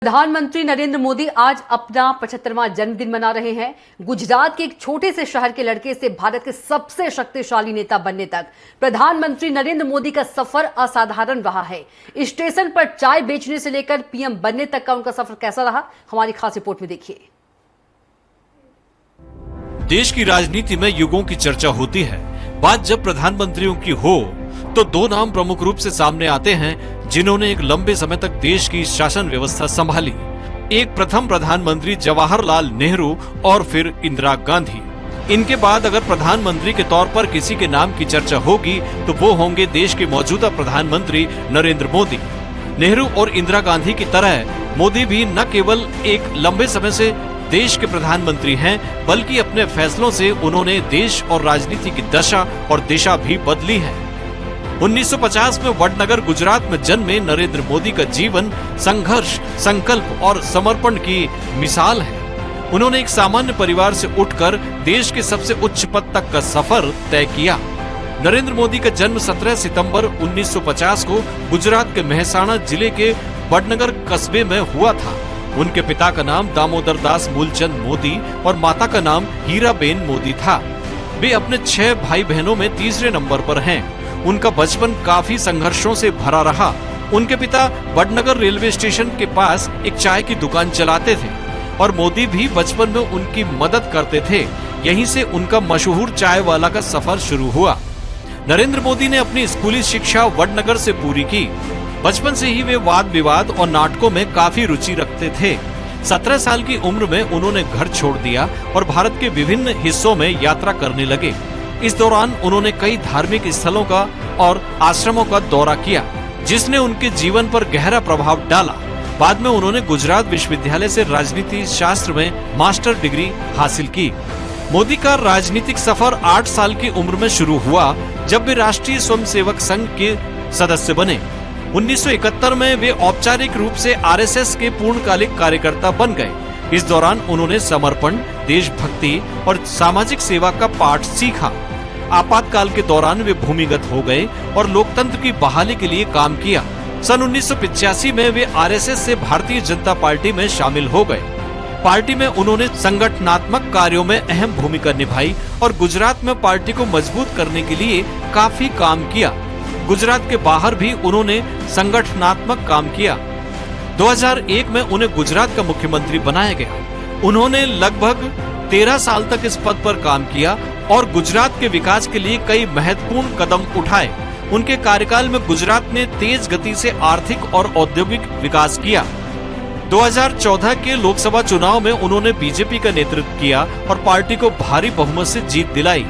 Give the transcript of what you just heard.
प्रधानमंत्री नरेंद्र मोदी आज अपना 75वां जन्मदिन मना रहे हैं। गुजरात के एक छोटे से शहर के लड़के से भारत के सबसे शक्तिशाली नेता बनने तक प्रधानमंत्री नरेंद्र मोदी का सफर असाधारण रहा है। स्टेशन पर चाय बेचने से लेकर पीएम बनने तक का उनका सफर कैसा रहा, हमारी खास रिपोर्ट में देखिए। देश की राजनीति में युगों की चर्चा होती है। बात जब प्रधानमंत्रियों की हो तो दो नाम प्रमुख रूप से सामने आते हैं जिन्होंने एक लंबे समय तक देश की शासन व्यवस्था संभाली। एक प्रथम प्रधानमंत्री जवाहरलाल नेहरू और फिर इंदिरा गांधी। इनके बाद अगर प्रधानमंत्री के तौर पर किसी के नाम की चर्चा होगी तो वो होंगे देश के मौजूदा प्रधानमंत्री नरेंद्र मोदी। नेहरू और इंदिरा गांधी की तरह मोदी भी न केवल एक लंबे समय से देश के प्रधानमंत्री हैं, बल्कि अपने फैसलों से उन्होंने देश और राजनीति की दशा और दिशा भी बदली है। 1950 में वडनगर गुजरात में जन्मे नरेंद्र मोदी का जीवन संघर्ष, संकल्प और समर्पण की मिसाल है। उन्होंने एक सामान्य परिवार से उठकर देश के सबसे उच्च पद तक का सफर तय किया। नरेंद्र मोदी का जन्म 17 सितंबर 1950 को गुजरात के मेहसाणा जिले के वडनगर कस्बे में हुआ था। उनके पिता का नाम दामोदर दास मूलचंद मोदी और माता का नाम हीराबेन मोदी था। वे अपने 6 भाई बहनों में तीसरे नंबर पर हैं। उनका बचपन काफी संघर्षों से भरा रहा। उनके पिता वडनगर रेलवे स्टेशन के पास एक चाय की दुकान चलाते थे और मोदी भी बचपन में उनकी मदद करते थे। यहीं से उनका मशहूर चाय वाला का सफर शुरू हुआ। नरेंद्र मोदी ने अपनी स्कूली शिक्षा वडनगर से पूरी की। बचपन से ही वे वाद विवाद और नाटकों में काफी रुचि रखते थे। 17 साल की उम्र में उन्होंने घर छोड़ दिया और भारत के विभिन्न हिस्सों में यात्रा करने लगे। इस दौरान उन्होंने कई धार्मिक स्थलों का और आश्रमों का दौरा किया, जिसने उनके जीवन पर गहरा प्रभाव डाला। बाद में उन्होंने गुजरात विश्वविद्यालय से राजनीति शास्त्र में मास्टर डिग्री हासिल की। मोदी का राजनीतिक सफर 8 साल की उम्र में शुरू हुआ, जब वे राष्ट्रीय स्वयंसेवक संघ के सदस्य बने। 1971 में वे औपचारिक रूप से आरएसएस के पूर्णकालिक कार्यकर्ता बन गए। इस दौरान उन्होंने समर्पण, देशभक्ति और सामाजिक सेवा का पाठ सीखा। आपातकाल के दौरान वे भूमिगत हो गए और लोकतंत्र की बहाली के लिए काम किया। सन 1985 में वे आरएसएस से भारतीय जनता पार्टी में शामिल हो गए। पार्टी में उन्होंने संगठनात्मक कार्यों में अहम भूमिका निभाई और गुजरात में पार्टी को मजबूत करने के लिए काफी काम किया। गुजरात के बाहर भी उन्होंने संगठनात्मक काम किया। 2001 में उन्हें गुजरात का मुख्यमंत्री बनाया गया। उन्होंने लगभग 13 साल तक इस पद पर काम किया और गुजरात के विकास के लिए कई महत्वपूर्ण कदम उठाए। उनके कार्यकाल में गुजरात ने तेज गति से आर्थिक और औद्योगिक विकास किया। 2014 के लोकसभा चुनाव में उन्होंने बीजेपी का नेतृत्व किया और पार्टी को भारी बहुमत से जीत दिलाई।